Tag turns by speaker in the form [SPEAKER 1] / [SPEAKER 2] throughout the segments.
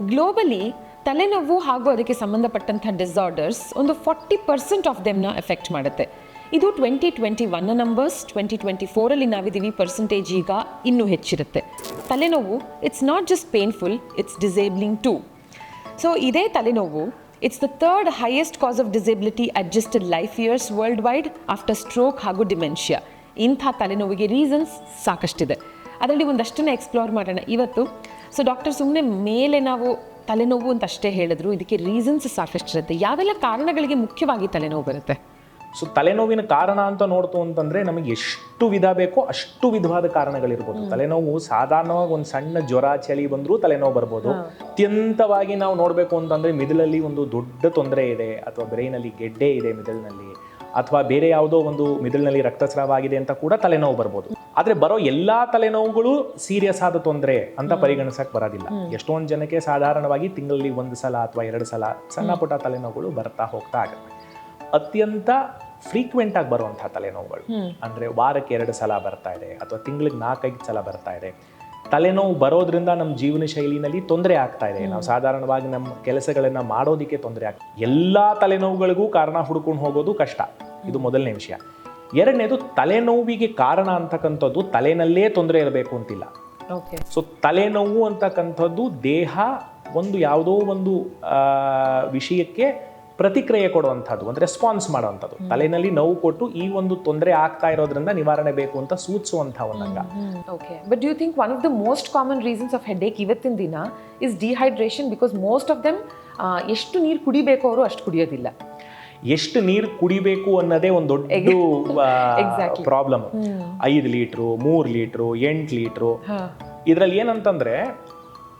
[SPEAKER 1] Globally ತಲೆನೋವು ಹಾಗೂ ಅದಕ್ಕೆ ಸಂಬಂಧಪಟ್ಟಂಥ ಡಿಸಾರ್ಡರ್ಸ್ ಒಂದು 40% ಆಫ್ ದೆಮ್ನ ಎಫೆಕ್ಟ್ ಮಾಡುತ್ತೆ. ಇದು 2021 ನಂಬರ್ಸ್. 2024 ನಾವಿದ್ದೀವಿ, ಪರ್ಸೆಂಟೇಜ್ ಈಗ ಇನ್ನೂ ಹೆಚ್ಚಿರುತ್ತೆ. ತಲೆನೋವು it's not just painful, it's disabling too. So ಇದೇ ತಲೆನೋವು it's the third highest cause of disability adjusted life years world wide after stroke ಹಾಗೂ ಡಿಮೆನ್ಷಿಯಾ. ಇಂಥ ತಲೆನೋವಿಗೆ ರೀಸನ್ಸ್ ಸಾಕಷ್ಟಿದೆ. ಅದರಲ್ಲಿ ಒಂದಷ್ಟನ್ನು ಎಕ್ಸ್ಪ್ಲೋರ್ ಮಾಡೋಣ ಇವತ್ತು. ಸೊ ಡಾಕ್ಟರ್, ಸುಮ್ಮನೆ ಮೇಲೆ ನಾವು ತಲೆನೋವು ಅಂತ ಅಷ್ಟೇ ಹೇಳಿದ್ರು, ಇದಕ್ಕೆ ರೀಸನ್ಸ್ ಸಾಕಷ್ಟಿರುತ್ತೆ. ಯಾವೆಲ್ಲ ಕಾರಣಗಳಿಗೆ ಮುಖ್ಯವಾಗಿ ತಲೆನೋವು ಬರುತ್ತೆ?
[SPEAKER 2] ಸೊ ತಲೆನೋವಿನ ಕಾರಣ ಅಂತ ನೋಡ್ತು ಅಂತಂದರೆ ನಮಗೆ ಎಷ್ಟು ವಿಧ ಬೇಕೋ ಅಷ್ಟು ವಿಧವಾದ ಕಾರಣಗಳಿರ್ಬೋದು. ತಲೆನೋವು ಸಾಧಾರಣವಾಗಿ ಒಂದು ಸಣ್ಣ ಜ್ವರ ಚಳಿ ಬಂದರೂ ತಲೆನೋವು ಬರ್ಬೋದು. ಅತ್ಯಂತವಾಗಿ ನಾವು ನೋಡಬೇಕು ಅಂತಂದರೆ ಮಿಡಲಲ್ಲಿ ಒಂದು ದೊಡ್ಡ ತೊಂದರೆ ಇದೆ, ಅಥವಾ ಬ್ರೈನಲ್ಲಿ ಗೆಡ್ಡೆ ಇದೆ ಮಿಡಲ್ನಲ್ಲಿ, ಅಥವಾ ಬೇರೆ ಯಾವುದೋ ಒಂದು ಮಿಡಲ್ನಲ್ಲಿ ರಕ್ತಸ್ರಾವ ಆಗಿದೆ ಅಂತ ಕೂಡ ತಲೆನೋವು ಬರ್ಬೋದು. ಆದರೆ ಬರೋ ಎಲ್ಲ ತಲೆನೋವುಗಳು ಸೀರಿಯಸ್ ಆದ ತೊಂದರೆ ಅಂತ ಪರಿಗಣಿಸಕ್ಕೆ ಬರೋದಿಲ್ಲ. ಎಷ್ಟೊಂದು ಜನಕ್ಕೆ ಸಾಧಾರಣವಾಗಿ ತಿಂಗಳಲ್ಲಿ 1 ಸಲ ಅಥವಾ 2 ಸಲ ಸಣ್ಣ ಪುಟ್ಟ ತಲೆನೋವುಗಳು ಬರ್ತಾ ಹೋಗ್ತಾ ಆಗುತ್ತೆ. ಅತ್ಯಂತ ಫ್ರೀಕ್ವೆಂಟ್ ಆಗಿ ಬರುವಂತಹ ತಲೆನೋವುಗಳು ಅಂದರೆ ವಾರಕ್ಕೆ 2 ಸಲ ಬರ್ತಾ ಇದೆ, ಅಥವಾ ತಿಂಗಳಿಗೆ 4-5 ಸಲ ಬರ್ತಾ ಇದೆ. ತಲೆನೋವು ಬರೋದ್ರಿಂದ ನಮ್ಮ ಜೀವನ ಶೈಲಿನಲ್ಲಿ ತೊಂದರೆ ಆಗ್ತಾ ಇದೆ. ನಾವು ಸಾಧಾರಣವಾಗಿ ನಮ್ಮ ಕೆಲಸಗಳನ್ನು ಮಾಡೋದಕ್ಕೆ ತೊಂದರೆ ಆಗ್ತದೆ. ಎಲ್ಲ ತಲೆನೋವುಗಳಿಗೂ ಕಾರಣ ಹುಡ್ಕೊಂಡು ಹೋಗೋದು ಕಷ್ಟ. ಇದು ಮೊದಲನೇ ವಿಷಯ. ಎರಡನೇದು, ತಲೆನೋವಿಗೆ ಕಾರಣ ಅಂತಕ್ಕಂಥದ್ದು ತಲೆನಲ್ಲೇ ತೊಂದರೆ ಇರಬೇಕು ಅಂತಿಲ್ಲ. ಸೊ ತಲೆನೋವು ಅಂತಕ್ಕಂಥದ್ದು ದೇಹ ಒಂದು ಯಾವುದೋ ಒಂದು ವಿಷಯಕ್ಕೆ ಪ್ರತಿಕ್ರಿಯೆ ಕೊಡುವಂಥದ್ದು, ಒಂದು ರೆಸ್ಪಾನ್ಸ್ ಮಾಡುವಂಥದ್ದು. ತಲೆನಲ್ಲಿ ನೋವು ಕೊಟ್ಟು ಈ ಒಂದು ತೊಂದರೆ ಆಗ್ತಾ ಇರೋದ್ರಿಂದ ನಿವಾರಣೆ ಬೇಕು ಅಂತ ಸೂಚಿಸುವಂಥ ಒಂದು ಅಂಗ.
[SPEAKER 1] Okay, but do you think one of the most common reasons of headache ಇವತ್ತಿನ ದಿನ is dehydration? Because most of them ಎಷ್ಟು ನೀರು ಕುಡಿಬೇಕು ಅವರು ಅಷ್ಟು ಕುಡಿಯೋದಿಲ್ಲ.
[SPEAKER 2] ಎಷ್ಟು ನೀರು ಕುಡಿಬೇಕು ಅನ್ನೋದೇ ಒಂದು ದೊಡ್ಡ ಪ್ರಾಬ್ಲಮ್. 5 litre, 3 litre, 8 litre. ಇದರಲ್ಲಿ ಏನಂತಂದ್ರೆ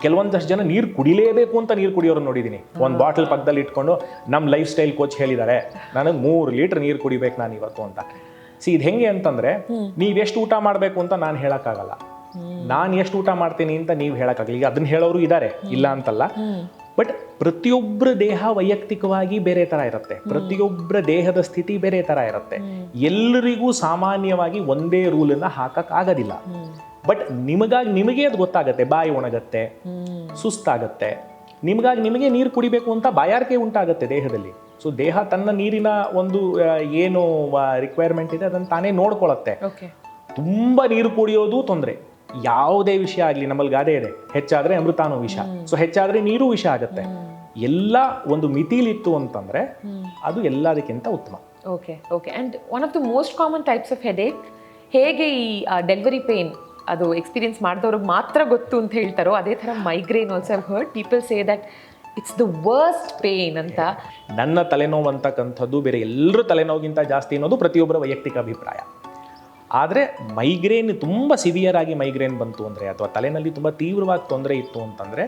[SPEAKER 2] ಕೆಲವೊಂದಷ್ಟು ಜನ ನೀರು ಕುಡಿಲೇಬೇಕು ಅಂತ ನೀರು ಕುಡಿಯೋರು ನೋಡಿದ್ದೀನಿ. ಒಂದು ಬಾಟಲ್ ಪಕ್ಕದಲ್ಲಿ ಇಟ್ಕೊಂಡು ನಮ್ಮ ಲೈಫ್ ಸ್ಟೈಲ್ ಕೋಚ್ ಹೇಳಿದ್ದಾರೆ ನನಗೆ 3 ಲೀಟ್ರ್ ನೀರು ಕುಡಿಬೇಕು ನಾನು ಇವತ್ತು ಅಂತ. ಇದು ಹೆಂಗೆ ಅಂತಂದ್ರೆ, ನೀವೆಷ್ಟು ಊಟ ಮಾಡಬೇಕು ಅಂತ ನಾನು ಹೇಳಕ್ಕಾಗಲ್ಲ, ನಾನು ಎಷ್ಟು ಊಟ ಮಾಡ್ತೀನಿ ಅಂತ ನೀವು ಹೇಳಕ್ಕಾಗಲ್ಲ. ಈಗ ಅದನ್ನ ಹೇಳೋರು ಇದ್ದಾರೆ, ಇಲ್ಲ ಅಂತಲ್ಲ. ಬಟ್ ಪ್ರತಿಯೊಬ್ಬರ ದೇಹ ವೈಯಕ್ತಿಕವಾಗಿ ಬೇರೆ ತರ ಇರುತ್ತೆ, ಪ್ರತಿಯೊಬ್ಬರ ದೇಹದ ಸ್ಥಿತಿ ಬೇರೆ ತರ ಇರುತ್ತೆ. ಎಲ್ಲರಿಗೂ ಸಾಮಾನ್ಯವಾಗಿ ಒಂದೇ ರೂಲನ್ನ ಹಾಕಕ್ ಆಗೋದಿಲ್ಲ. ಬಟ್ ನಿಮಗೆ ಅದು ಗೊತ್ತಾಗತ್ತೆ, ಬಾಯಿ ಒಣಗತ್ತೆ, ಸುಸ್ತಾಗತ್ತೆ, ನಿಮಗೆ ನೀರು ಕುಡಿಬೇಕು ಅಂತ ಬಾಯಾರಿಕೆ ಉಂಟಾಗತ್ತೆ ದೇಹದಲ್ಲಿ. ಸೊ ದೇಹ ತನ್ನ ನೀರಿನ ಒಂದು ಏನು ರಿಕ್ವೈರ್ಮೆಂಟ್ ಇದೆ ಅದನ್ನು ತಾನೇ ನೋಡ್ಕೊಳತ್ತೆ. ತುಂಬಾ ನೀರು ಕುಡಿಯೋದು ತೊಂದರೆ. ಯಾವುದೇ ವಿಷಯ ಆಗಲಿ, ನಮ್ಮಲ್ಲಿ ಗಾದೆ ಇದೆ, ಹೆಚ್ಚಾದ್ರೆ ಅಮೃತಾನು ವಿಷ. ಸೊ ಹೆಚ್ಚಾದ್ರೆ ನೀರು ವಿಷ ಆಗತ್ತೆ. ಎಲ್ಲ ಒಂದು ಮಿತಿಲಿತ್ತು ಅಂತಂದ್ರೆ ಅದು ಎಲ್ಲದಕ್ಕಿಂತ ಉತ್ತಮ.
[SPEAKER 1] Okay okay. And one of the most common types of headache, ಹೇಗೆ ಈ ಡೆಲಿವರಿ ಪೇನ್ ಅದು ಎಕ್ಸ್ಪೀರಿಯನ್ಸ್ ಮಾಡಿದವ್ರಿಗೆ ಮಾತ್ರ ಗೊತ್ತು ಅಂತ ಹೇಳ್ತಾರೋ, ಅದೇ ಥರ migraine also I've heard people say that it's the worst pain ಅಂತ.
[SPEAKER 2] ನನ್ನ ತಲೆನೋವು ಅಂತಕ್ಕಂಥದ್ದು ಬೇರೆ ಎಲ್ಲರ ತಲೆನೋವಿಗಿಂತ ಜಾಸ್ತಿ ಅನ್ನೋದು ಪ್ರತಿಯೊಬ್ಬರ ವೈಯಕ್ತಿಕ ಅಭಿಪ್ರಾಯ. ಆದರೆ ಮೈಗ್ರೇನ್ ತುಂಬ ಸಿವಿಯರ್ ಆಗಿ ಮೈಗ್ರೇನ್ ಬಂತು ಅಂದರೆ, ಅಥವಾ ತಲೆನಲ್ಲಿ ತುಂಬ ತೀವ್ರವಾಗಿ ತೊಂದರೆ ಇತ್ತು ಅಂತಂದರೆ,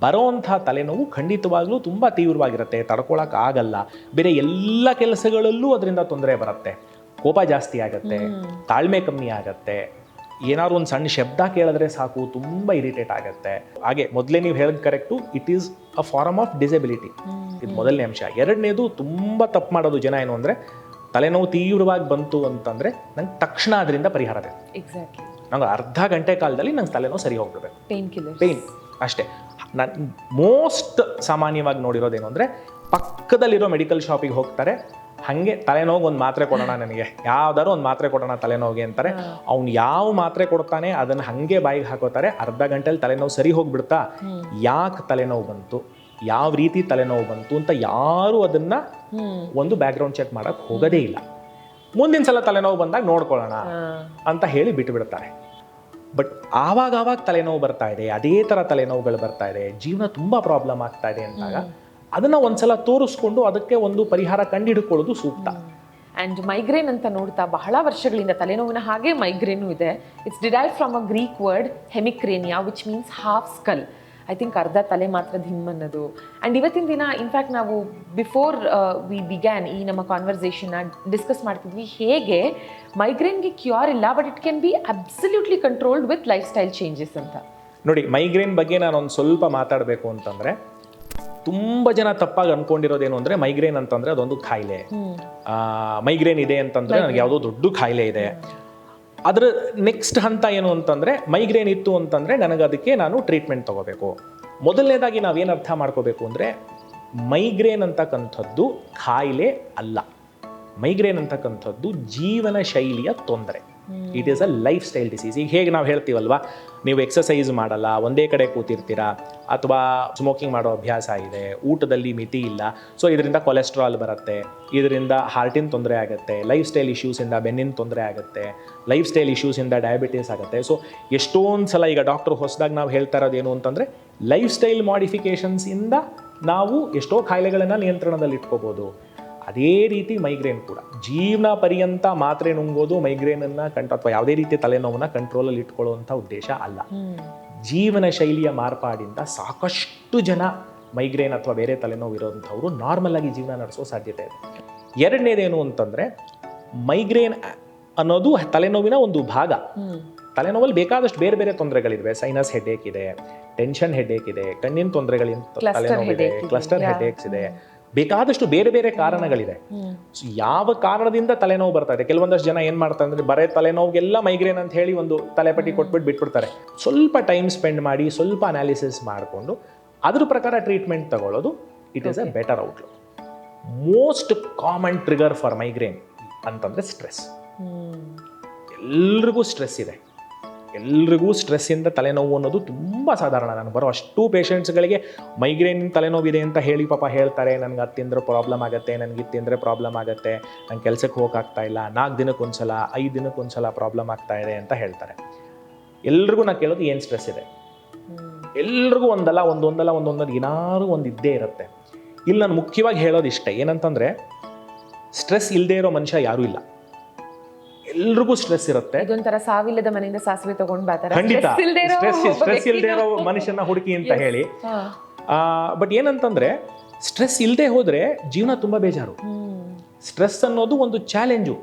[SPEAKER 2] ಬರೋವಂಥ ತಲೆನೋವು ಖಂಡಿತವಾಗ್ಲೂ ತುಂಬ ತೀವ್ರವಾಗಿರುತ್ತೆ, ತಡ್ಕೊಳಕ್ಕೆ ಆಗಲ್ಲ. ಬೇರೆ ಎಲ್ಲ ಕೆಲಸಗಳಲ್ಲೂ ಅದರಿಂದ ತೊಂದರೆ ಬರುತ್ತೆ. ಕೋಪ ಜಾಸ್ತಿ ಆಗುತ್ತೆ, ತಾಳ್ಮೆ ಕಮ್ಮಿ ಆಗುತ್ತೆ, ಏನಾದ್ರು ಒಂದು ಸಣ್ಣ ಶಬ್ದ ಕೇಳಿದ್ರೆ ಸಾಕು ತುಂಬ ಇರಿಟೇಟ್ ಆಗುತ್ತೆ. ಹಾಗೆ ಮೊದಲೇ ನೀವು ಹೇಳಿದ correct, it is a form of disability. ಇದು ಮೊದಲನೇ ಅಂಶ. ಎರಡನೇದು, ತುಂಬ ತಪ್ಪು ಮಾಡೋದು ಜನ ಏನು ಅಂದರೆ, ತಲೆನೋವು ತೀವ್ರವಾಗಿ ಬಂತು ಅಂತಂದರೆ ನಂಗೆ ತಕ್ಷಣ ಅದರಿಂದ ಪರಿಹಾರ ಬೇಕು.
[SPEAKER 1] ಎಕ್ಸಾಕ್ಟ್ಲಿ.
[SPEAKER 2] ನಂಗೆ ಅರ್ಧ ಗಂಟೆ ಕಾಲದಲ್ಲಿ ನಂಗೆ ತಲೆನೋವು ಸರಿ ಹೋಗ್ಬಿಡ್ಬೇಕು, ಪೇನ್ ಅಷ್ಟೇ. ನಾನು ಮೋಸ್ಟ್ ಸಾಮಾನ್ಯವಾಗಿ ನೋಡಿರೋದೇನು ಅಂದರೆ, ಪಕ್ಕದಲ್ಲಿರೋ ಮೆಡಿಕಲ್ ಶಾಪಿಗೆ ಹೋಗ್ತಾರೆ, ಹಾಗೆ ತಲೆನೋವು ಒಂದು ಮಾತ್ರೆ ಕೊಡೋಣ, ನನಗೆ ಯಾವ್ದಾದ್ರು ಒಂದು ಮಾತ್ರೆ ಕೊಡೋಣ ತಲೆನೋವಿಗೆ ಅಂತಾರೆ. ಅವ್ನು ಯಾವ ಮಾತ್ರೆ ಕೊಡ್ತಾನೆ ಅದನ್ನು ಹಾಗೆ ಬಾಯಿಗೆ ಹಾಕೋತಾರೆ. ಅರ್ಧ ಗಂಟೆಲಿ ತಲೆನೋವು ಸರಿ ಹೋಗ್ಬಿಡ್ತಾ. ಯಾಕೆ ತಲೆನೋವು ಬಂತು, ಯಾವ ರೀತಿ ತಲೆನೋವು ಬಂತು ಅಂತ ಯಾರು ಅದನ್ನ ಒಂದು ಬ್ಯಾಕ್ಗ್ರೌಂಡ್ ಚೆಕ್ ಮಾಡಕ್ ಹೋಗೋದೇ ಇಲ್ಲ. ಮುಂದಿನ ಸಲ ತಲೆನೋವು ಬಂದಾಗ ನೋಡ್ಕೊಳ್ಳೋಣ ಅಂತ ಹೇಳಿ ಬಿಟ್ಟು ಬಿಡ್ತಾರೆ. ಬಟ್ ಆವಾಗ ತಲೆನೋವು ಬರ್ತಾ ಇದೆ, ಅದೇ ಥರ ತಲೆನೋವುಗಳು ಬರ್ತಾ ಇದೆ, ಜೀವನ ತುಂಬ ಪ್ರಾಬ್ಲಮ್ ಆಗ್ತಾ ಇದೆ ಅಂದಾಗ ಅದನ್ನ ಒಂದ್ಸಲ ತೋರಿಸ್ಕೊಂಡು ಅದಕ್ಕೆ ಒಂದು ಪರಿಹಾರ ಕಂಡುಹಿಡ್ಕೊಳ್ಳೋದು ಸೂಕ್ತ.
[SPEAKER 1] ಆ್ಯಂಡ್ ಮೈಗ್ರೇನ್ ಅಂತ ನೋಡ್ತಾ ಬಹಳ ವರ್ಷಗಳಿಂದ ತಲೆನೋವಿನ ಹಾಗೆ ಮೈಗ್ರೇನು ಇದೆ. It's derive from a Greek word hemicrania, which means half skull. I think ಅರ್ಧ ತಲೆ ಮಾತ್ರ ಧಿಮ್ ಅನ್ನೋದು. ಆ್ಯಂಡ್ ಇವತ್ತಿನ ದಿನ ಇನ್ಫ್ಯಾಕ್ಟ್ ನಾವು ಬಿಫೋರ್ ವಿ ಬಿಗ್ಯಾನ್ ಈ ನಮ್ಮ ಕಾನ್ವರ್ಸೇಷನ್ನ ಡಿಸ್ಕಸ್ ಮಾಡ್ತಿದ್ವಿ, ಹೇಗೆ ಮೈಗ್ರೇನ್ಗೆ ಕ್ಯೂರ್ ಇಲ್ಲ, but it can be absolutely controlled with life style changes ಅಂತ.
[SPEAKER 2] ನೋಡಿ, ಮೈಗ್ರೇನ್ ಬಗ್ಗೆ ನಾನೊಂದು ಸ್ವಲ್ಪ ಮಾತಾಡಬೇಕು ಅಂತಂದರೆ, ತುಂಬ ಜನ ತಪ್ಪಾಗಿ ಅನ್ಕೊಂಡಿರೋದೇನು ಅಂದರೆ, ಮೈಗ್ರೇನ್ ಅಂತಂದರೆ ಅದೊಂದು ಕಾಯಿಲೆ, ಮೈಗ್ರೇನ್ ಇದೆ ಅಂತಂದರೆ ನನಗೆ ಯಾವುದೋ ದೊಡ್ಡ ಕಾಯಿಲೆ ಇದೆ. ಅದರ ನೆಕ್ಸ್ಟ್ ಹಂತ ಏನು ಅಂತಂದರೆ, ಮೈಗ್ರೇನ್ ಇತ್ತು ಅಂತಂದರೆ ನನಗೆ ಅದಕ್ಕೆ ನಾನು ಟ್ರೀಟ್ಮೆಂಟ್ ತೊಗೋಬೇಕು. ಮೊದಲನೇದಾಗಿ ನಾವೇನು ಅರ್ಥ ಮಾಡ್ಕೋಬೇಕು ಅಂದರೆ ಮೈಗ್ರೇನ್ ಅಂತಕ್ಕಂಥದ್ದು ಕಾಯಿಲೆ ಅಲ್ಲ. ಮೈಗ್ರೇನ್ ಅಂತಕ್ಕಂಥದ್ದು ಜೀವನ ಶೈಲಿಯ ತೊಂದರೆ. It is a life style disease. ಈಗ ಹೇಗೆ ನಾವು ಹೇಳ್ತೀವಲ್ವಾ, ನೀವು ಎಕ್ಸಸೈಸ್ ಮಾಡಲ್ಲ, ಒಂದೇ ಕಡೆ ಕೂತಿರ್ತೀರಾ, ಅಥವಾ ಸ್ಮೋಕಿಂಗ್ ಮಾಡೋ ಅಭ್ಯಾಸ ಇದೆ, ಊಟದಲ್ಲಿ ಮಿತಿ ಇಲ್ಲ, ಸೊ ಇದರಿಂದ ಕೊಲೆಸ್ಟ್ರಾಲ್ ಬರುತ್ತೆ, ಇದರಿಂದ ಹಾರ್ಟಿನ ತೊಂದರೆ ಆಗುತ್ತೆ, ಲೈಫ್ ಸ್ಟೈಲ್ ಇಶ್ಯೂಸಿಂದ ಬೆನ್ನಿನ ತೊಂದರೆ ಆಗುತ್ತೆ, ಲೈಫ್ ಸ್ಟೈಲ್ ಇಶ್ಯೂಸಿಂದ ಡಯಾಬಿಟೀಸ್ ಆಗುತ್ತೆ. ಸೊ ಎಷ್ಟೊಂದು ಸಲ ಈಗ ಡಾಕ್ಟರ್ ಹೊಸದಾಗಿ ನಾವು ಹೇಳ್ತಾ ಇರೋದೇನು ಅಂತಂದರೆ ಲೈಫ್ ಸ್ಟೈಲ್ ಮಾಡಿಫಿಕೇಷನ್ಸಿಂದ ನಾವು ಎಷ್ಟೋ ಕಾಯಿಲೆಗಳನ್ನು ನಿಯಂತ್ರಣದಲ್ಲಿ ಇಟ್ಕೋಬೋದು. ಅದೇ ರೀತಿ ಮೈಗ್ರೇನ್ ಕೂಡ ಜೀವನ ಪರ್ಯಂತ ಮಾತ್ರೆ ನುಂಗೋದು ಮೈಗ್ರೇನನ್ನು ಅಥವಾ ಯಾವುದೇ ರೀತಿಯ ತಲೆನೋವನ್ನ ಕಂಟ್ರೋಲಲ್ಲಿ ಇಟ್ಕೊಳ್ಳುವಂಥ ಉದ್ದೇಶ ಅಲ್ಲ. ಜೀವನ ಶೈಲಿಯ ಮಾರ್ಪಾಡಿಂದ ಸಾಕಷ್ಟು ಜನ ಮೈಗ್ರೇನ್ ಅಥವಾ ಬೇರೆ ತಲೆನೋವು ಇರೋಂಥವ್ರು ನಾರ್ಮಲ್ ಆಗಿ ಜೀವನ ನಡೆಸೋ ಸಾಧ್ಯತೆ ಇದೆ. ಎರಡನೇದೇನು ಅಂತಂದರೆ ಮೈಗ್ರೇನ್ ಅನ್ನೋದು ತಲೆನೋವಿನ ಒಂದು ಭಾಗ. ತಲೆನೋವಲ್ಲಿ ಬೇಕಾದಷ್ಟು ಬೇರೆ ಬೇರೆ ತೊಂದರೆಗಳಿವೆ. ಸೈನಸ್ ಹೆಡ್ಏಕ್ ಇದೆ, ಟೆನ್ಷನ್ ಹೆಡ್ಏಕ್ ಇದೆ, ಕಣ್ಣಿನ ತೊಂದರೆಗಳಿಂದ ತಲೆನೋವಿದೆ, ಕ್ಲಸ್ಟರ್ ಹೆಡ್ಏಕ್ಸ್ ಇದೆ, ಬೇಕಾದಷ್ಟು ಬೇರೆ ಬೇರೆ ಕಾರಣಗಳಿದೆ. ಯಾವ ಕಾರಣದಿಂದ ತಲೆನೋವು ಬರ್ತಾ ಇದೆ, ಕೆಲವೊಂದಷ್ಟು ಜನ ಏನು ಮಾಡ್ತಾರೆ ಅಂದರೆ ಬರೇ ತಲೆನೋವಿಗೆಲ್ಲ ಮೈಗ್ರೇನ್ ಅಂತ ಹೇಳಿ ಒಂದು ತಲೆಪಟ್ಟಿ ಕೊಟ್ಬಿಟ್ಟು ಬಿಟ್ಬಿಡ್ತಾರೆ. ಸ್ವಲ್ಪ ಟೈಮ್ ಸ್ಪೆಂಡ್ ಮಾಡಿ, ಸ್ವಲ್ಪ ಅನಾಲಿಸಿಸ್ ಮಾಡಿಕೊಂಡು ಅದ್ರ ಪ್ರಕಾರ ಟ್ರೀಟ್ಮೆಂಟ್ ತಗೊಳ್ಳೋದು it is a better outlook. Most common trigger for migraine ಅಂತಂದರೆ ಸ್ಟ್ರೆಸ್. ಎಲ್ರಿಗೂ ಸ್ಟ್ರೆಸ್ ಇದೆ, ಎಲ್ರಿಗೂ ಸ್ಟ್ರೆಸ್ಸಿಂದ ತಲೆನೋವು ಅನ್ನೋದು ತುಂಬ ಸಾಧಾರಣ. ನಾನು ಬರೋ ಅಷ್ಟು ಪೇಷಂಟ್ಸ್ಗಳಿಗೆ ಮೈಗ್ರೇನ್ ತಲೆನೋವಿದೆ ಅಂತ ಹೇಳಿ ಪಾಪ ಹೇಳ್ತಾರೆ, ನನಗೆ ಅದು ತಿಂದರೆ ಪ್ರಾಬ್ಲಮ್ ಆಗುತ್ತೆ, ನನಗೆ ಇದು ತಿಂದರೆ ಪ್ರಾಬ್ಲಮ್ ಆಗುತ್ತೆ, ನಂಗೆ ಕೆಲಸಕ್ಕೆ ಹೋಗೋಕ್ಕಾಗ್ತಾ ಇಲ್ಲ, 4 ದಿನಕ್ಕೊಂದ್ಸಲ 5 ದಿನಕ್ಕೊಂದ್ಸಲ ಪ್ರಾಬ್ಲಮ್ ಆಗ್ತಾ ಇದೆ ಅಂತ ಹೇಳ್ತಾರೆ. ಎಲ್ರಿಗೂ ನಾನು ಕೇಳೋದು ಏನು ಸ್ಟ್ರೆಸ್ ಇದೆ? ಎಲ್ರಿಗೂ ಒಂದೊಂದು ಏನಾದ್ರು ಒಂದು ಇದ್ದೇ ಇರುತ್ತೆ. ಇಲ್ಲಿ ನಾನು ಮುಖ್ಯವಾಗಿ ಹೇಳೋದು ಇಷ್ಟೇ, ಏನಂತಂದರೆ ಸ್ಟ್ರೆಸ್ ಇಲ್ಲದೆ ಇರೋ ಮನುಷ್ಯ ಯಾರೂ ಇಲ್ಲ. ಎಲ್ರಿಗೂ ಸ್ಟ್ರೆಸ್ ಇರುತ್ತೆ.
[SPEAKER 1] ಇದೊಂಥರ ಸಾವಿಲ್ಲದ ಮನೆಯಿಂದ ಸಾಸಿವೆ ತಗೊಂಡು ಬಾತಾರೆ.
[SPEAKER 2] ಖಂಡಿತ ಸ್ಟ್ರೆಸ್ ಇಲ್ಲದೆ ಇರೋ ಮನುಷ್ಯನ ಹುಡುಕಿ ಅಂತ ಹೇಳಿ. ಬಟ್ ಏನಂತಂದ್ರೆ ಸ್ಟ್ರೆಸ್ ಇಲ್ಲದೆ ಹೋದ್ರೆ ಜೀವನ ತುಂಬಾ ಬೇಜಾರು. ಸ್ಟ್ರೆಸ್ ಅನ್ನೋದು ಒಂದು ಚಾಲೆಂಜು.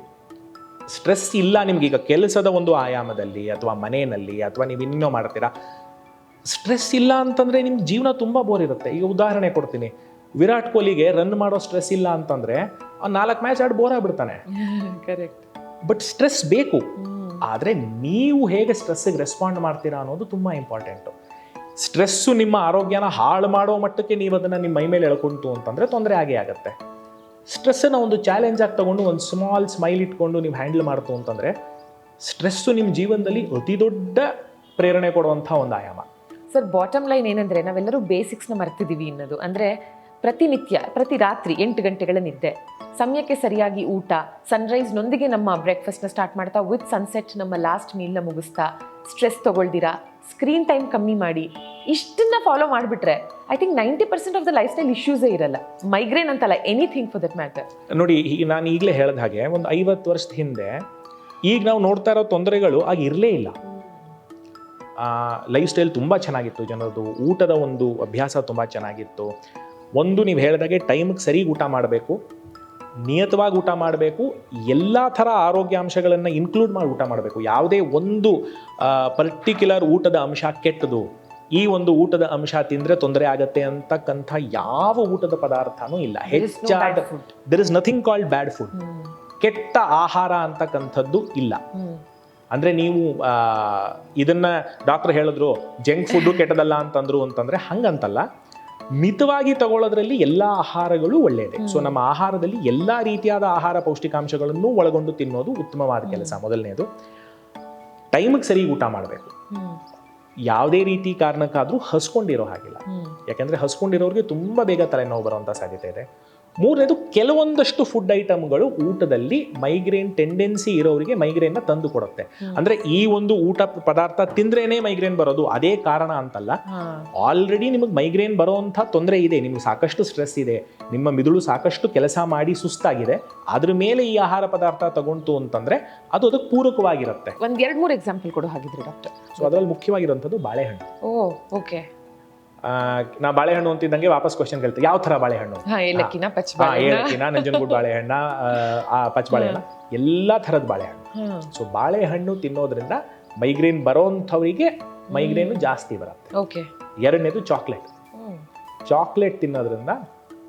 [SPEAKER 2] ಸ್ಟ್ರೆಸ್ ಇಲ್ಲ ನಿಮ್ಗೆ ಈಗ ಕೆಲಸದ ಒಂದು ಆಯಾಮದಲ್ಲಿ ಅಥವಾ ಮನೆಯಲ್ಲಿ ಅಥವಾ ನೀವು ಇನ್ನೂ ಮಾಡ್ತೀರಾ, ಸ್ಟ್ರೆಸ್ ಇಲ್ಲ ಅಂತಂದ್ರೆ ನಿಮ್ ಜೀವನ ತುಂಬಾ ಬೋರ್ ಇರುತ್ತೆ. ಈಗ ಉದಾಹರಣೆ ಕೊಡ್ತೀನಿ, ವಿರಾಟ್ ಕೊಹ್ಲಿಗೆ ರನ್ ಮಾಡೋ ಸ್ಟ್ರೆಸ್ ಇಲ್ಲ ಅಂತಂದ್ರೆ 4 ಮ್ಯಾಚ್ ಆಡಿ ಬೋರ್ ಆಗ್ಬಿಡ್ತಾನೆ.
[SPEAKER 1] ಕರೆಕ್ಟ್.
[SPEAKER 2] ಬಟ್ ಸ್ಟ್ರೆಸ್ ಬೇಕು, ಆದರೆ ನೀವು ಹೇಗೆ ಸ್ಟ್ರೆಸ್ಸಿಗೆ ರೆಸ್ಪಾಂಡ್ ಮಾಡ್ತೀರಾ ಅನ್ನೋದು ತುಂಬ ಇಂಪಾರ್ಟೆಂಟು. ಸ್ಟ್ರೆಸ್ಸು ನಿಮ್ಮ ಆರೋಗ್ಯನ ಹಾಳು ಮಾಡೋ ಮಟ್ಟಕ್ಕೆ ನೀವು ಅದನ್ನು ನಿಮ್ಮ ಮೈ ಮೇಲೆ ಎಳ್ಕೊಂತು ಅಂತಂದರೆ ತೊಂದರೆ ಆಗೇ ಆಗುತ್ತೆ. ಸ್ಟ್ರೆಸ್ಸನ್ನು ಒಂದು ಚಾಲೆಂಜ್ ಆಗಿ ತಗೊಂಡು ಒಂದು ಸ್ಮಾಲ್ ಸ್ಮೈಲ್ ಇಟ್ಕೊಂಡು ನೀವು ಹ್ಯಾಂಡಲ್ ಮಾಡ್ತು ಅಂತಂದರೆ ಸ್ಟ್ರೆಸ್ಸು ನಿಮ್ಮ ಜೀವನದಲ್ಲಿ ಅತಿ ದೊಡ್ಡ ಪ್ರೇರಣೆ ಕೊಡುವಂಥ ಒಂದು ಆಯಾಮ.
[SPEAKER 1] ಸರ್, ಬಾಟಮ್ ಲೈನ್ ಏನಂದರೆ ನಾವೆಲ್ಲರೂ ಬೇಸಿಕ್ಸ್ನ ಮರ್ತಿದ್ದೀವಿ ಅನ್ನೋದು. ಅಂದರೆ ಪ್ರತಿನಿತ್ಯ ಪ್ರತಿ ರಾತ್ರಿ 8 ಗಂಟೆಗಳ ನಿದ್ದೆ, ಸಮಯಕ್ಕೆ ಸರಿಯಾಗಿ ಊಟ, ಸನ್ರೈಸ್ನೊಂದಿಗೆ ನಮ್ಮ ಬ್ರೇಕ್ಫಾಸ್ಟ್ನ ಸ್ಟಾರ್ಟ್ ಮಾಡ್ತಾ ವಿತ್ ಸನ್ಸೆಟ್ ನಮ್ಮ ಲಾಸ್ಟ್ ಮೀಲ್ನ ಮುಗಿಸ್ತಾ, ಸ್ಟ್ರೆಸ್ ತೊಗೊಳ್ದಿರಾ, ಸ್ಕ್ರೀನ್ ಟೈಮ್ ಕಮ್ಮಿ ಮಾಡಿ, ಇಷ್ಟನ್ನ ಫಾಲೋ ಮಾಡಿಬಿಟ್ರೆ I think 90% of the life style ಇಶ್ಯೂಸೇ ಇರಲ್ಲ. ಮೈಗ್ರೇನ್ ಅಂತಲ್ಲ, ಎನಿಥಿಂಗ್ ಫಾರ್ ದಟ್ ಮ್ಯಾಟರ್.
[SPEAKER 2] ನೋಡಿ, ನಾನು ಈಗಲೇ ಹೇಳಿದ ಹಾಗೆ ಒಂದು 50 ವರ್ಷದ ಹಿಂದೆ ಈಗ ನಾವು ನೋಡ್ತಾ ಇರೋ ತೊಂದರೆಗಳು ಆಗ ಇರಲೇ ಇಲ್ಲ. ಲೈಫ್ ಸ್ಟೈಲ್ ತುಂಬ ಚೆನ್ನಾಗಿತ್ತು ಜನರದು, ಊಟದ ಒಂದು ಅಭ್ಯಾಸ ತುಂಬ ಚೆನ್ನಾಗಿತ್ತು. ಒಂದು ನೀವು ಹೇಳಿದಾಗೆ ಟೈಮಿಗೆ ಸರಿಗೆ ಊಟ ಮಾಡಬೇಕು, ನಿಯತವಾಗಿ ಊಟ ಮಾಡಬೇಕು, ಎಲ್ಲ ಥರ ಆರೋಗ್ಯಾಂಶಗಳನ್ನು ಇನ್ಕ್ಲೂಡ್ ಮಾಡಿ ಊಟ ಮಾಡಬೇಕು. ಯಾವುದೇ ಒಂದು ಪರ್ಟಿಕ್ಯುಲರ್ ಊಟದ ಅಂಶ ಕೆಟ್ಟದು, ಈ ಒಂದು ಊಟದ ಅಂಶ ತಿಂದರೆ ತೊಂದರೆ ಆಗತ್ತೆ ಅಂತಕ್ಕಂಥ ಯಾವ ಊಟದ ಪದಾರ್ಥನೂ ಇಲ್ಲ. ಹೆಚ್ಚಾದ there is nothing called bad food. ಕೆಟ್ಟ ಆಹಾರ ಅಂತಕ್ಕಂಥದ್ದು ಇಲ್ಲ. ಅಂದರೆ ನೀವು ಇದನ್ನ ಡಾಕ್ಟರ್ ಹೇಳಿದ್ರು ಜಂಕ್ ಫುಡ್ಡು ಕೆಟ್ಟದಲ್ಲ ಅಂತಂದ್ರು ಅಂತಂದರೆ ಹಂಗಂತಲ್ಲ. ಮಿತವಾಗಿ ತಗೊಳ್ಳೋದ್ರಲ್ಲಿ ಎಲ್ಲ ಆಹಾರಗಳು ಒಳ್ಳೆಯದೇ. ಸೊ ನಮ್ಮ ಆಹಾರದಲ್ಲಿ ಎಲ್ಲ ರೀತಿಯಾದ ಆಹಾರ ಪೌಷ್ಟಿಕಾಂಶಗಳನ್ನು ಒಳಗೊಂಡು ತಿನ್ನೋದು ಉತ್ತಮವಾದ ಕೆಲಸ. ಮೊದಲನೇದು, ಟೈಮಿಗೆ ಸರಿ ಊಟ ಮಾಡಬೇಕು. ಯಾವುದೇ ರೀತಿ ಕಾರಣಕ್ಕಾದರೂ ಹಸ್ಕೊಂಡಿರೋ ಹಾಗಿಲ್ಲ, ಯಾಕೆಂದರೆ ಹಸ್ಕೊಂಡಿರೋರಿಗೆ ತುಂಬ ಬೇಗ ತಲೆನೋವು ಬರುವಂಥ ಸಾಧ್ಯತೆ ಇದೆ. ಮೂರನೇದು, ಕೆಲವೊಂದಷ್ಟು ಫುಡ್ ಐಟಮ್ಗಳು ಊಟದಲ್ಲಿ ಮೈಗ್ರೇನ್ ಟೆಂಡೆನ್ಸಿ ಇರೋರಿಗೆ ಮೈಗ್ರೇನ್ನ ತಂದು ಕೊಡುತ್ತೆ. ಅಂದ್ರೆ ಈ ಒಂದು ಊಟ ಪದಾರ್ಥ ತಿಂದ್ರೇನೆ ಮೈಗ್ರೇನ್ ಬರೋದು ಅದೇ ಕಾರಣ ಅಂತಲ್ಲ. ಆಲ್ರೆಡಿ ನಿಮಗೆ ಮೈಗ್ರೇನ್ ಬರೋವಂಥ ತೊಂದರೆ ಇದೆ, ನಿಮ್ಗೆ ಸಾಕಷ್ಟು ಸ್ಟ್ರೆಸ್ ಇದೆ, ನಿಮ್ಮ ಮಿದುಳು ಸಾಕಷ್ಟು ಕೆಲಸ ಮಾಡಿ ಸುಸ್ತಾಗಿದೆ, ಅದ್ರ ಮೇಲೆ ಈ ಆಹಾರ ಪದಾರ್ಥ ತಗೊಂತು ಅಂತಂದ್ರೆ ಅದು ಅದಕ್ಕೆ ಪೂರಕವಾಗಿರುತ್ತೆ.
[SPEAKER 1] ಒಂದು 2-3 ಎಕ್ಸಾಂಪಲ್ ಕೊಡು ಹಾಗಿದ್ರೆ ಡಾಕ್ಟರ್.
[SPEAKER 2] ಸೊ ಅದರಲ್ಲಿ ಮುಖ್ಯವಾಗಿರುವಂಥದ್ದು ಬಾಳೆಹಣ್ಣು.
[SPEAKER 1] ಓಕೆ.
[SPEAKER 2] ನಾ ಬಾಳೆಹಣ್ಣು ಅಂತಿದ್ದಂಗೆ ವಾಪಸ್ ಕ್ವಶನ್ ಕೇಳ್ತೀವಿ, ಯಾವ ತರ ಬಾಳೆಹಣ್ಣು?
[SPEAKER 1] ಏಲಕ್ಕಿನ,
[SPEAKER 2] ನಂಜನಗೂಡು ಬಾಳೆಹಣ್ಣ, ಪಚ್ಚ ಬಾಳೆಹಣ್ಣ, ಎಲ್ಲಾ ಥರದ ಬಾಳೆಹಣ್ಣು. ಸೊ ಬಾಳೆಹಣ್ಣು ತಿನ್ನೋದ್ರಿಂದ ಮೈಗ್ರೇನ್ ಬರೋಂಥವರಿಗೆ ಮೈಗ್ರೇನ್ ಜಾಸ್ತಿ ಬರುತ್ತೆ. ಎರಡನೇದು ಚಾಕ್ಲೇಟ್. ಚಾಕ್ಲೇಟ್ ತಿನ್ನೋದ್ರಿಂದ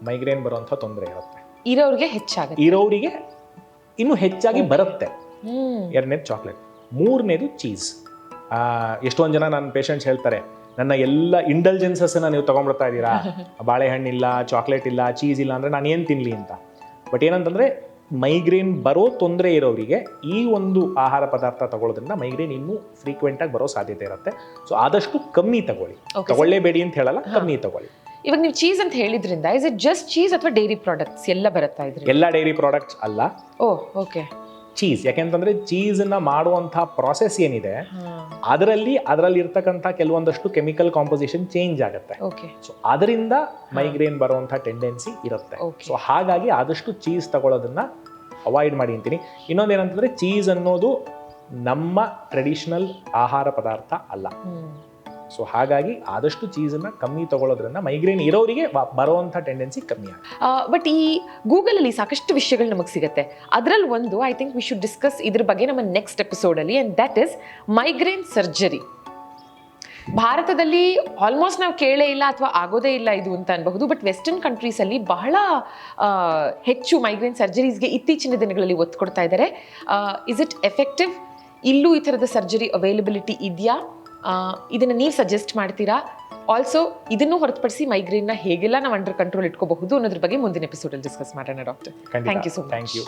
[SPEAKER 2] ಮೈಗ್ರೇನ್ ಬರೋಂಥ ತೊಂದರೆ ಇರುತ್ತೆ. ಇರೋರಿಗೆ ಇನ್ನು ಹೆಚ್ಚಾಗಿ ಬರುತ್ತೆ. ಎರಡನೇದು ಚಾಕ್ಲೇಟ್. ಮೂರನೇದು ಚೀಸ್. ಎಷ್ಟೊಂದು ಜನ ನನ್ನ ಪೇಷಂಟ್ಸ್ ಹೇಳ್ತಾರೆ, ನನ್ನ ಎಲ್ಲ ಇಂಟೆಲಿಜೆನ್ಸಸ್ನ ನೀವು ತೊಗೊಂಡ್ಬಿಡ್ತಾ ಇದ್ದೀರಾ, ಬಾಳೆಹಣ್ಣು ಇಲ್ಲ, ಚಾಕ್ಲೇಟ್ ಇಲ್ಲ, ಚೀಸ್ ಇಲ್ಲ ಅಂದರೆ ನಾನು ಏನು ತಿನ್ನಲಿ ಅಂತ. ಬಟ್ ಏನಂತಂದರೆ ಮೈಗ್ರೇನ್ ಬರೋ ತೊಂದರೆ ಇರೋರಿಗೆ ಈ ಒಂದು ಆಹಾರ ಪದಾರ್ಥ ತಗೊಳ್ಳೋದ್ರಿಂದ ಮೈಗ್ರೇನ್ ಇನ್ನೂ ಫ್ರೀಕ್ವೆಂಟಾಗಿ ಬರೋ ಸಾಧ್ಯತೆ ಇರುತ್ತೆ. ಸೊ ಆದಷ್ಟು ಕಮ್ಮಿ ತಗೊಳ್ಳೇಬೇಡಿ ಅಂತ ಹೇಳಲ್ಲ, ಕಮ್ಮಿ ತಗೊಳ್ಳಿ.
[SPEAKER 1] ಇವಾಗ ನೀವು ಚೀಸ್ ಅಂತ ಹೇಳಿದ್ರಿಂದ ಇಸ್ ಇಟ್ ಜಸ್ಟ್ ಚೀಸ್ ಅಥವಾ ಡೈರಿ ಪ್ರಾಡಕ್ಟ್ಸ್ ಎಲ್ಲ ಬರುತ್ತಾ ಇದ್ರಿ?
[SPEAKER 2] ಎಲ್ಲ ಡೈರಿ ಪ್ರಾಡಕ್ಟ್ಸ್ ಅಲ್ಲ,
[SPEAKER 1] ಓಕೆ,
[SPEAKER 2] ಚೀಸ್. ಯಾಕೆಂತಂದ್ರೆ ಚೀಸನ್ನ ಮಾಡುವಂಥ ಪ್ರಾಸೆಸ್ ಏನಿದೆ ಅದರಲ್ಲಿ ಇರ್ತಕ್ಕಂಥ ಕೆಲವೊಂದಷ್ಟು ಕೆಮಿಕಲ್ ಕಾಂಪೋಸಿಷನ್ ಚೇಂಜ್ ಆಗುತ್ತೆ. ಸೊ ಅದರಿಂದ ಮೈಗ್ರೇನ್ ಬರುವಂಥ ಟೆಂಡೆನ್ಸಿ ಇರುತ್ತೆ. ಸೊ ಹಾಗಾಗಿ ಆದಷ್ಟು ಚೀಸ್ ತಗೊಳ್ಳೋದನ್ನ ಅವಾಯ್ಡ್ ಮಾಡಿ ಅಂತೀನಿ. ಇನ್ನೊಂದೇನಂತಂದ್ರೆ ಚೀಸ್ ಅನ್ನೋದು ನಮ್ಮ ಟ್ರೆಡಿಷನಲ್ ಆಹಾರ ಪದಾರ್ಥ ಅಲ್ಲ. ಸೊ ಹಾಗಾಗಿ ಆದಷ್ಟು ಚೀಸನ್ನ ಕಮ್ಮಿ ತಗೊಳ್ಳೋದ್ರಿಂದ ಮೈಗ್ರೇನ್ ಇರೋರಿಗೆ ಬರುವಂಥ ಟೆಂಡೆನ್ಸಿ ಕಮ್ಮಿ ಆಗುತ್ತೆ.
[SPEAKER 1] ಬಟ್ ಈ ಗೂಗಲಲ್ಲಿ ಸಾಕಷ್ಟು ವಿಷಯಗಳು ನಮಗೆ ಸಿಗುತ್ತೆ. ಅದರಲ್ಲಿ ಒಂದು I think we should discuss ಇದ್ರ ಬಗ್ಗೆ ನಮ್ಮ ನೆಕ್ಸ್ಟ್ ಎಪಿಸೋಡಲ್ಲಿ, and that is migraine surgery. ಭಾರತದಲ್ಲಿ ಆಲ್ಮೋಸ್ಟ್ ನಾವು ಕೇಳೇ ಇಲ್ಲ ಅಥವಾ ಆಗೋದೇ ಇಲ್ಲ ಇದು ಅಂತ ಅನ್ಬಹುದು. ಬಟ್ ವೆಸ್ಟರ್ನ್ ಕಂಟ್ರೀಸಲ್ಲಿ ಬಹಳ ಹೆಚ್ಚು ಮೈಗ್ರೇನ್ ಸರ್ಜರೀಸ್ಗೆ ಇತ್ತೀಚಿನ ದಿನಗಳಲ್ಲಿ ಒತ್ತು ಕೊಡ್ತಾ ಇದ್ದಾರೆ. Is it effective? ಇಲ್ಲೂ ಈ ಥರದ ಸರ್ಜರಿ ಅವೈಲಬಿಲಿಟಿ ಇದೆಯಾ? ಇದನ್ನು ನೀವು ಸಜೆಸ್ಟ್ ಮಾಡ್ತೀರಾ? ಆಲ್ಸೋ ಇದನ್ನು ಹೊರತುಪಡಿಸಿ ಮೈಗ್ರೇನ್ನ ಹೇಗೆಲ್ಲ ನಾವು ಅಂಡರ್ ಕಂಟ್ರೋಲ್ ಇಟ್ಕೋಬಹುದು ಅನ್ನೋದ್ರ ಬಗ್ಗೆ ಮುಂದಿನ ಎಪಿಸೋಡಲ್ಲಿ ಡಿಸ್ಕಸ್ ಮಾಡೋಣ doctor. Thank you so much.
[SPEAKER 2] Thank you.